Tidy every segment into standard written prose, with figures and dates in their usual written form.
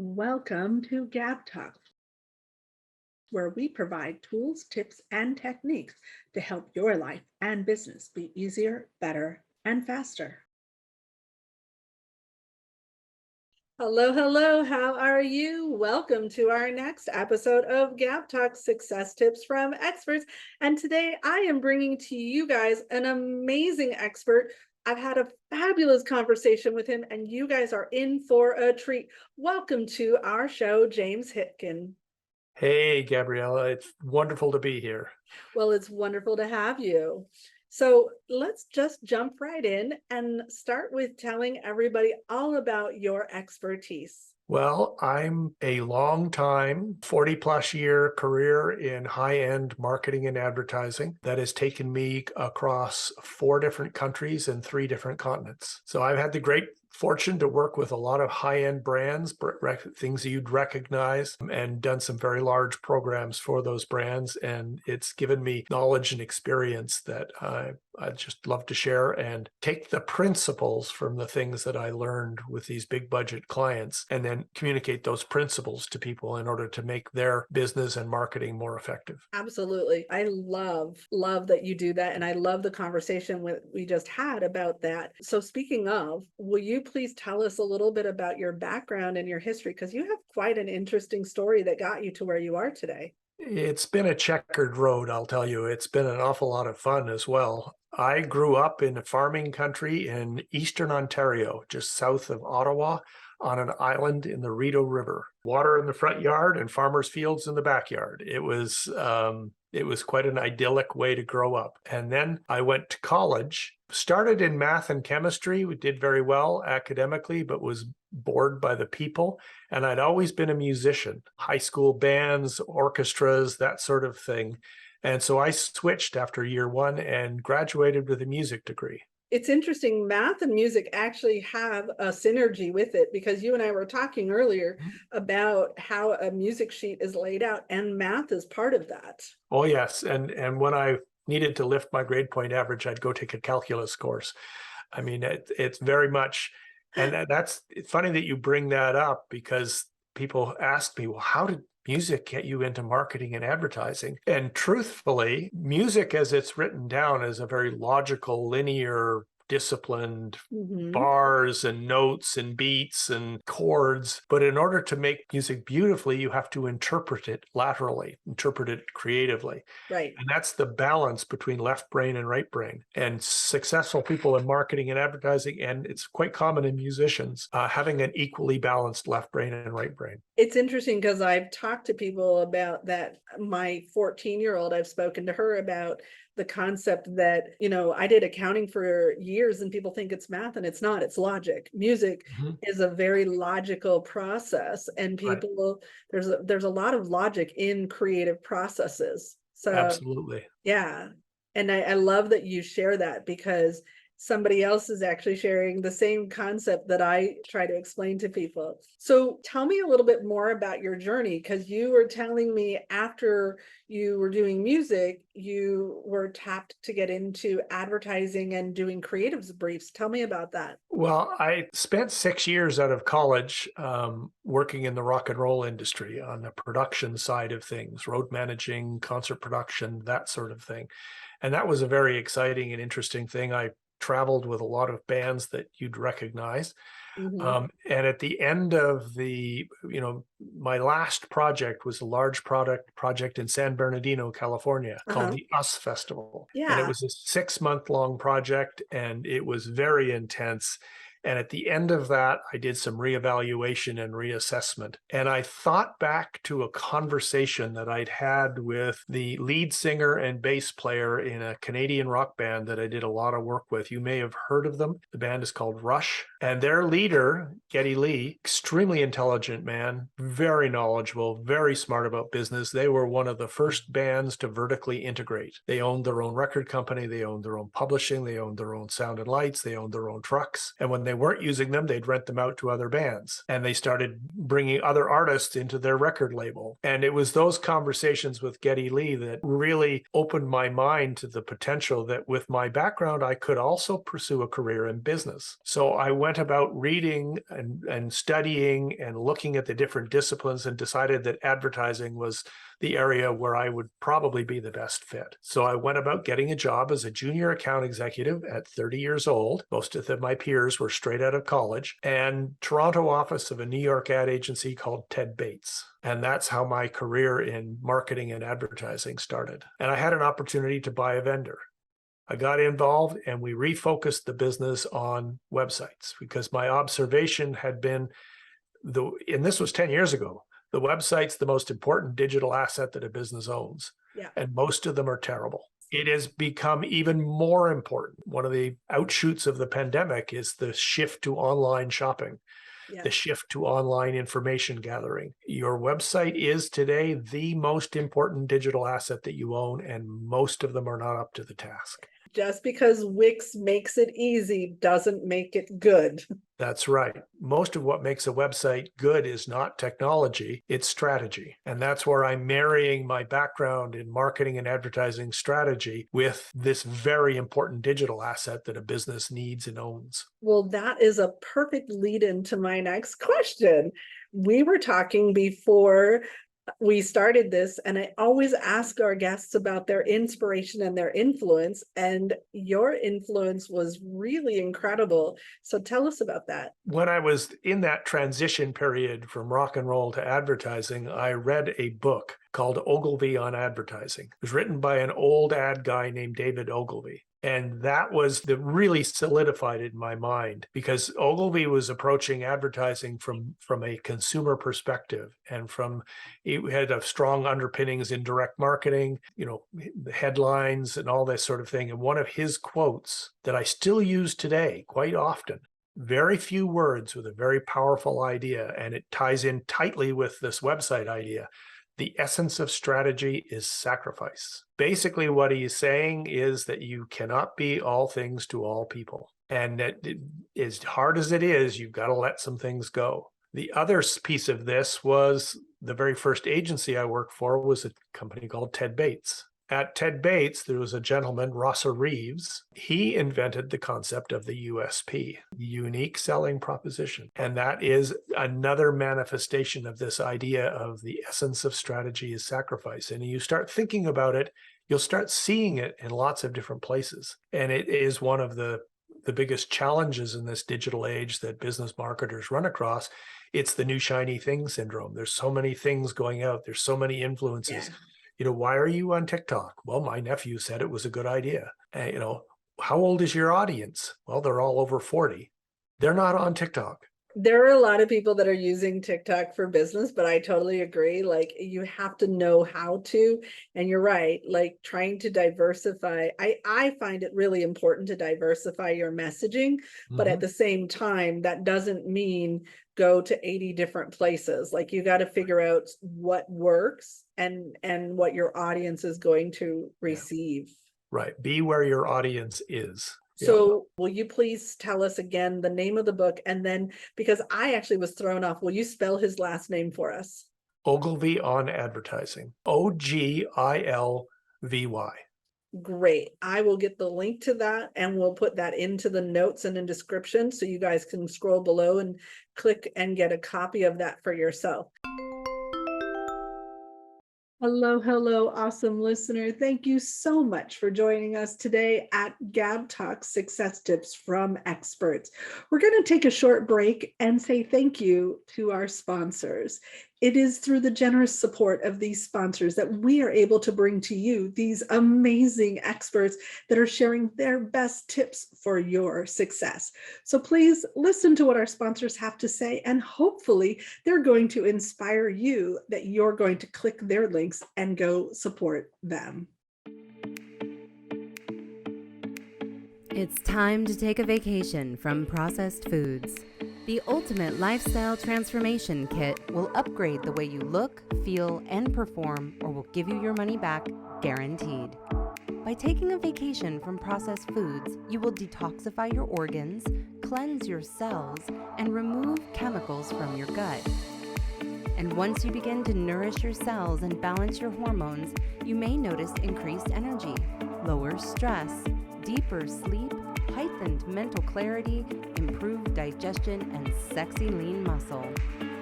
Welcome to GabTalks, where we provide tools, tips, and techniques to help your life and business be easier, better, and faster. Hello, hello. How are you? Welcome to our next episode of GabTalks Success Tips from Experts. And today I am bringing to you guys an amazing expert. I've had a fabulous conversation with him, and you guys are in for a treat. Welcome to our show, James Hipkin. Hey, Gabriella, it's wonderful to be here. Well, it's wonderful to have you. So let's just jump right in and start with telling everybody all about your expertise. Well, I'm a long time, 40 plus year career in high-end marketing and advertising that has taken me across 4 different countries and 3 different continents. So I've had the great fortune to work with a lot of high-end brands, things that you'd recognize, and done some very large programs for those brands. And it's given me knowledge and experience that I just love to share and take the principles from the things that I learned with these big budget clients and then communicate those principles to people in order to make their business and marketing more effective. Absolutely. I love that you do that. And I love the conversation we just had about that. So speaking of, will you please tell us a little bit about your background and your history? Because you have quite an interesting story that got you to where you are today. It's been a checkered road, I'll tell you. It's been an awful lot of fun as well. I grew up in a farming country in eastern Ontario, just south of Ottawa, on an island in the Rideau River. Water in the front yard and farmers' fields in the backyard. It was quite an idyllic way to grow up. And then I went to college, started in math and chemistry. We did very well academically, but was bored by the people. And I'd always been a musician, high school bands, orchestras, that sort of thing. And so I switched after year one and graduated with a music degree. It's interesting. Math and music actually have a synergy with it because you and I were talking earlier about how a music sheet is laid out, and math is part of that. Oh, yes. And when I needed to lift my grade point average, I'd go take a calculus course. I mean, it's very much, and that's it's funny that you bring that up because people ask me, well, how did music get you into marketing and advertising? And truthfully, music as it's written down is a very logical, linear, disciplined Mhm. bars and notes and beats and chords. But in order to make music beautifully, you have to interpret it laterally, interpret it creatively. Right. And that's the balance between left brain and right brain. And successful people in marketing and advertising, and it's quite common in musicians, having an equally balanced left brain and right brain. It's interesting because I've talked to people about that. My 14-year-old, I've spoken to her about the concept that, I did accounting for years and people think it's math, and it's not, it's logic. Music Mhm. is a very logical process, and Right. there's a lot of logic in creative processes. So Absolutely. yeah. And I love that you share that because somebody else is actually sharing the same concept that I try to explain to people. So tell me a little bit more about your journey, because you were telling me after you were doing music, you were tapped to get into advertising and doing creatives briefs. Tell me about that. Well, I spent 6 years out of college working in the rock and roll industry on the production side of things, road managing, concert production, that sort of thing. And that was a very exciting and interesting thing. I traveled with a lot of bands that you'd recognize. Mhm. And at the end of my last project was a large project in San Bernardino, California, called Uh-huh. the US Festival. And it Yeah. was a 6 month long project and it was very intense. And at the end of that, I did some reevaluation and reassessment. And I thought back to a conversation that I'd had with the lead singer and bass player in a Canadian rock band that I did a lot of work with. You may have heard of them. The band is called Rush. And their leader, Geddy Lee, extremely intelligent man, very knowledgeable, very smart about business. They were one of the first bands to vertically integrate. They owned their own record company. They owned their own publishing. They owned their own sound and lights. They owned their own trucks. And when they weren't using them, they'd rent them out to other bands. And they started bringing other artists into their record label. And it was those conversations with Geddy Lee that really opened my mind to the potential that with my background, I could also pursue a career in business. So I went about reading and studying and looking at the different disciplines and decided that advertising was the area where I would probably be the best fit. So I went about getting a job as a junior account executive at 30 years old. Most of my peers were straight out of college, and Toronto office of a New York ad agency called Ted Bates. And that's how my career in marketing and advertising started. And I had an opportunity to buy a vendor. I got involved and we refocused the business on websites because my observation had been, and this was 10 years ago, the website's the most important digital asset that a business owns. Yeah. And most of them are terrible. It has become even more important. One of the outshoots of the pandemic is the shift to online shopping, the shift to online information gathering. Your website is today the most important digital asset that you own, and most of them are not up to the task. Just because Wix makes it easy doesn't make it good. That's right. Most of what makes a website good is not technology, it's strategy. And that's where I'm marrying my background in marketing and advertising strategy with this very important digital asset that a business needs and owns. Well, that is a perfect lead into my next question. We were talking before we started this, and I always ask our guests about their inspiration and their influence, and your influence was really incredible. So tell us about that. When I was in that transition period from rock and roll to advertising, I read a book called Ogilvy on Advertising. It was written by an old ad guy named David Ogilvy. And that was that really solidified it in my mind because Ogilvy was approaching advertising from a consumer perspective and it had a strong underpinnings in direct marketing, the headlines and all this sort of thing. And one of his quotes that I still use today quite often, very few words with a very powerful idea, and it ties in tightly with this website idea. The essence of strategy is sacrifice. Basically, what he's saying is that you cannot be all things to all people. And that as hard as it is, you've got to let some things go. The other piece of this was the very first agency I worked for was a company called Ted Bates. At Ted Bates, there was a gentleman, Rosser Reeves. He invented the concept of the USP, unique selling proposition. And that is another manifestation of this idea of the essence of strategy is sacrifice. And you start thinking about it, you'll start seeing it in lots of different places. And it is one of the biggest challenges in this digital age that business marketers run across. It's the new shiny thing syndrome. There's so many things going out. There's so many influences. Yeah. Why are you on TikTok? Well, my nephew said it was a good idea. How old is your audience? Well, they're all over 40. They're not on TikTok. There are a lot of people that are using TikTok for business, but I totally agree. Like, you have to know how to, and you're right, like trying to diversify. I find it really important to diversify your messaging, but at the same time, that doesn't mean go to 80 different places. Like, you got to figure out what works and what your audience is going to receive. Right. Be where your audience is. So will you please tell us again the name of the book? And then, because I actually was thrown off, will you spell his last name for us? Ogilvy on Advertising. Ogilvy. Great. I will get the link to that and we'll put that into the notes and in description so you guys can scroll below and click and get a copy of that for yourself. Hello, awesome listener. Thank you so much for joining us today at GabTalks Success Tips from Experts. We're going to take a short break and say thank you to our sponsors. It is through the generous support of these sponsors that we are able to bring to you these amazing experts that are sharing their best tips for your success. So please listen to what our sponsors have to say, and hopefully they're going to inspire you that you're going to click their links and go support them. It's time to take a vacation from processed foods. The ultimate lifestyle transformation kit will upgrade the way you look, feel, and perform, or will give you your money back, guaranteed. By taking a vacation from processed foods, you will detoxify your organs, cleanse your cells and remove chemicals from your gut. And once you begin to nourish your cells and balance your hormones, you may notice increased energy, lower stress, deeper sleep, heightened mental clarity, improved digestion, and sexy lean muscle.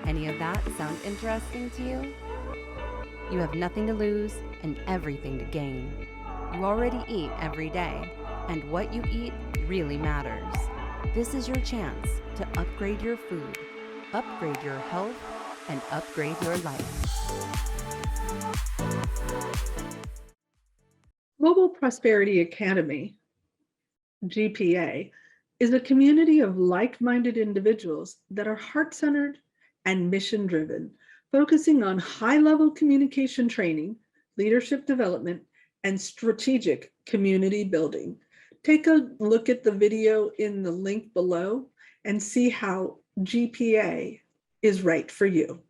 Any of that sound interesting to you? You have nothing to lose and everything to gain. You already eat every day, and what you eat really matters. This is your chance to upgrade your food, upgrade your health, and upgrade your life. Global Prosperity Academy, GPA, is a community of like-minded individuals that are heart-centered and mission-driven, focusing on high-level communication training, leadership development, and strategic community building. Take a look at the video in the link below and see how GPA is right for you.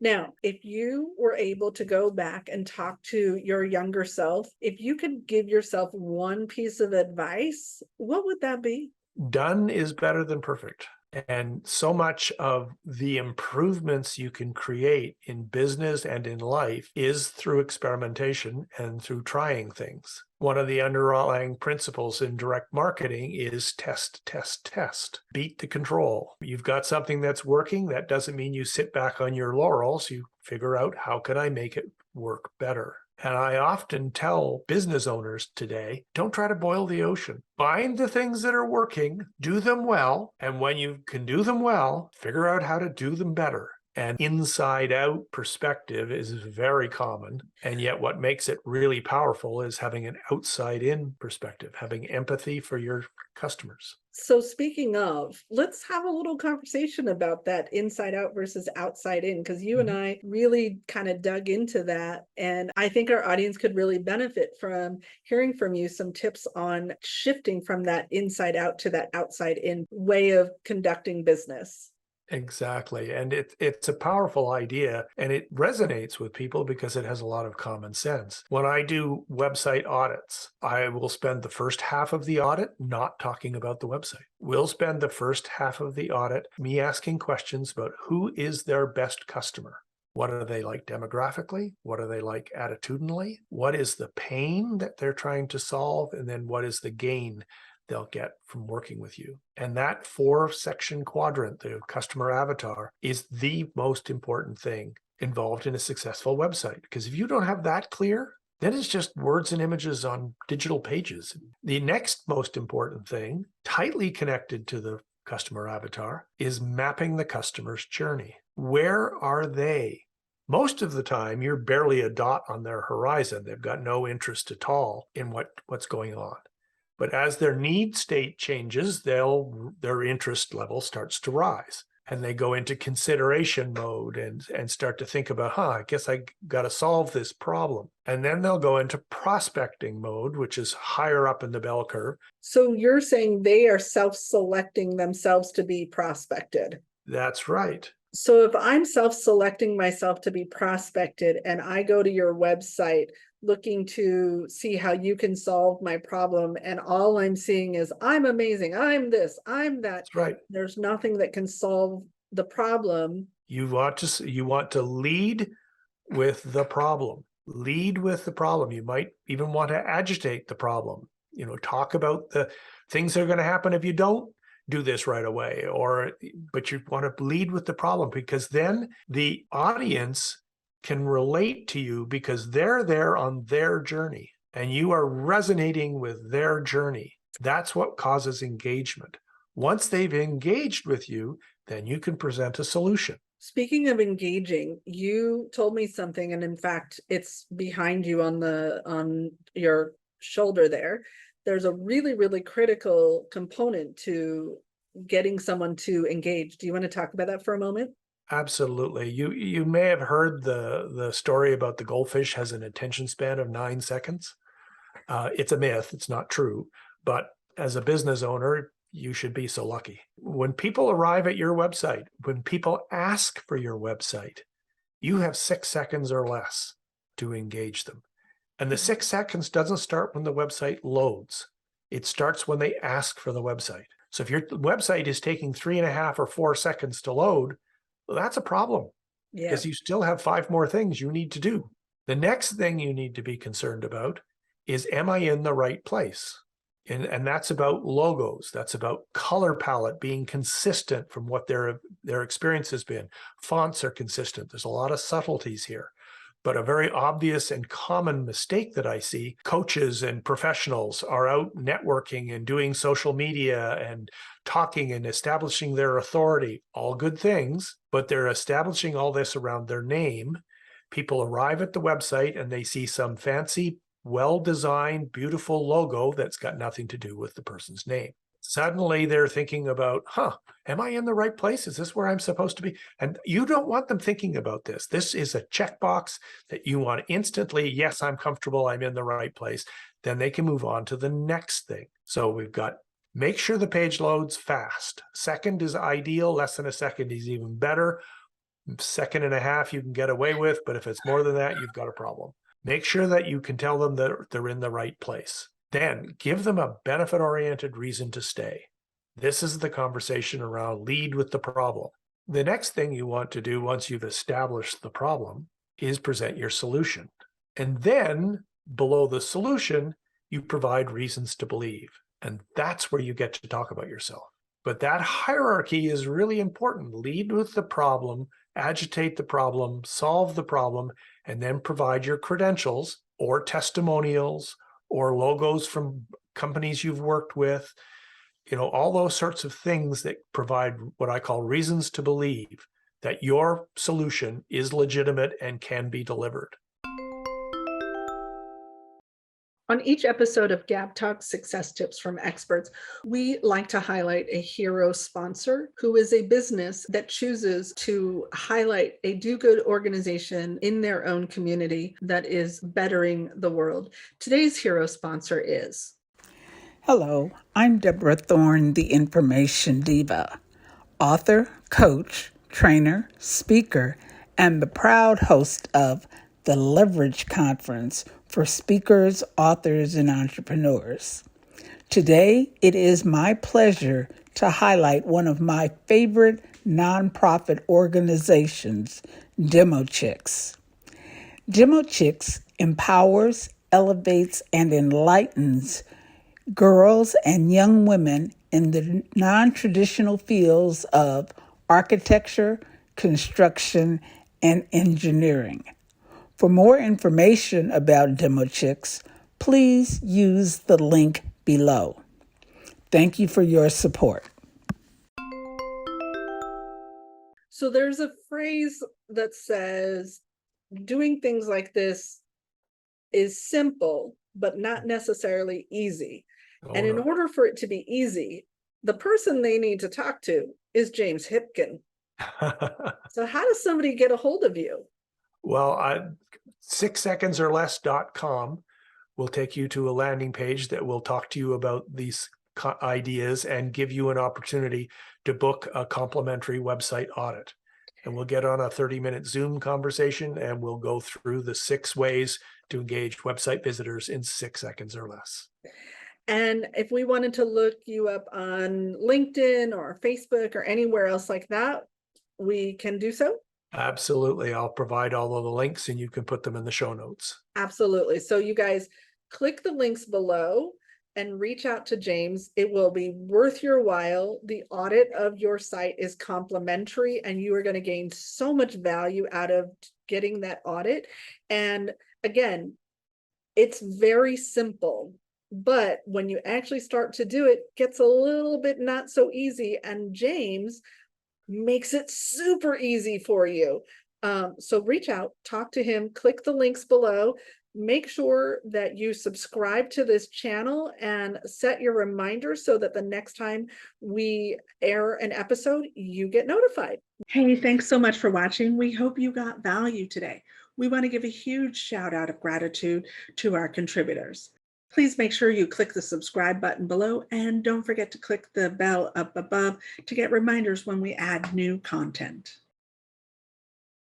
Now, if you were able to go back and talk to your younger self, if you could give yourself one piece of advice, what would that be? Done is better than perfect. And so much of the improvements you can create in business and in life is through experimentation and through trying things. One of the underlying principles in direct marketing is test, test, test. Beat the control. You've got something that's working. That doesn't mean you sit back on your laurels. You figure out, how can I make it work better? And I often tell business owners today, don't try to boil the ocean. Find the things that are working, do them well, and when you can do them well, figure out how to do them better. And inside out perspective is very common. And yet what makes it really powerful is having an outside in perspective, having empathy for your customers. So speaking of, let's have a little conversation about that inside out versus outside in, because you and I really kind of dug into that. And I think our audience could really benefit from hearing from you some tips on shifting from that inside out to that outside in way of conducting business. Exactly. And it's a powerful idea, and it resonates with people because it has a lot of common sense. When I do website audits, I will spend the first half of the audit not talking about the website. We'll spend the first half of the audit me asking questions about who is their best customer. What are they like demographically? What are they like attitudinally? What is the pain that they're trying to solve? And then what is the gain they'll get from working with you? And that 4-section quadrant, the customer avatar, is the most important thing involved in a successful website. Because if you don't have that clear, then it's just words and images on digital pages. The next most important thing, tightly connected to the customer avatar, is mapping the customer's journey. Where are they? Most of the time, you're barely a dot on their horizon. They've got no interest at all in what's going on. But as their need state changes, their interest level starts to rise. And they go into consideration mode and start to think about, I guess I got to solve this problem. And then they'll go into prospecting mode, which is higher up in the bell curve. So you're saying they are self-selecting themselves to be prospected. That's right. So if I'm self-selecting myself to be prospected and I go to your website looking to see how you can solve my problem, and all I'm seeing is I'm amazing, I'm this, I'm that. That's right. There's nothing that can solve the problem. You want to lead with the problem. Lead with the problem. You might even want to agitate the problem. Talk about the things that are going to happen if you don't do this right away, but you want to lead with the problem, because then the audience can relate to you because they're there on their journey and you are resonating with their journey. That's what causes engagement. Once they've engaged with you, then you can present a solution. Speaking of engaging, you told me something, and in fact, it's behind you on your shoulder there. There's a really, really critical component to getting someone to engage. Do you want to talk about that for a moment? Absolutely. You may have heard the story about the goldfish has an attention span of 9 seconds. It's a myth. It's not true. But as a business owner, you should be so lucky. When people arrive at your website, when people ask for your website, you have 6 seconds or less to engage them. And the 6 seconds doesn't start when the website loads. It starts when they ask for the website. So if your website is taking 3.5 or 4 seconds to load, well, that's a problem Yeah. because you still have 5 more things you need to do. The next thing you need to be concerned about is, am I in the right place? And that's about logos. That's about color palette being consistent from what their experience has been. Fonts are consistent. There's a lot of subtleties here. But a very obvious and common mistake that I see, coaches and professionals are out networking and doing social media and talking and establishing their authority, all good things, but they're establishing all this around their name. People arrive at the website and they see some fancy, well-designed, beautiful logo that's got nothing to do with the person's name. Suddenly they're thinking about, am I in the right place? Is this where I'm supposed to be? And you don't want them thinking about this. This is a checkbox that you want instantly. Yes, I'm comfortable. I'm in the right place. Then they can move on to the next thing. So we've got, make sure the page loads fast. Second is ideal. Less than a second is even better. 1.5 seconds you can get away with, but if it's more than that, you've got a problem. Make sure that you can tell them that they're in the right place. Then give them a benefit-oriented reason to stay. This is the conversation around lead with the problem. The next thing you want to do once you've established the problem is present your solution. And then below the solution, you provide reasons to believe. And that's where you get to talk about yourself. But that hierarchy is really important. Lead with the problem, agitate the problem, solve the problem, and then provide your credentials or testimonials or logos from companies you've worked with, all those sorts of things that provide what I call reasons to believe that your solution is legitimate and can be delivered. On each episode of GabTalks Success Tips from Experts, we like to highlight a hero sponsor who is a business that chooses to highlight a do-good organization in their own community that is bettering the world. Today's hero sponsor is... Hello, I'm Deborah Thorne, the Information Diva, author, coach, trainer, speaker, and the proud host of the Leverage Conference for speakers, authors, and entrepreneurs. Today, it is my pleasure to highlight one of my favorite nonprofit organizations, Demo Chicks. Demo Chicks empowers, elevates, and enlightens girls and young women in the non-traditional fields of architecture, construction, and engineering. For more information about Demo Chicks, please use the link below. Thank you for your support. So there's a phrase that says, doing things like this is simple, but not necessarily easy. And in order for it to be easy, the person they need to talk to is James Hipkin. So how does somebody get a hold of you? Well, 6secondsorless.com will take you to a landing page that will talk to you about these ideas and give you an opportunity to book a complimentary website audit. And we'll get on a 30-minute Zoom conversation and we'll go through the 6 ways to engage website visitors in 6 seconds or less. And if we wanted to look you up on LinkedIn or Facebook or anywhere else like that, we can do so? Absolutely. I'll provide all of the links and you can put them in the show notes. Absolutely. So you guys click the links below and reach out to James. It will be worth your while. The audit of your site is complimentary and you are going to gain so much value out of getting that audit. And again, it's very simple, but when you actually start to do it, it gets a little bit not so easy. And James makes it super easy for you. So reach out, talk to him, click the links below. Make sure that you subscribe to this channel and set your reminders so that the next time we air an episode, you get notified. Hey, thanks so much for watching. We hope you got value today. We want to give a huge shout out of gratitude to our contributors. Please make sure you click the subscribe button below and don't forget to click the bell up above to get reminders when we add new content.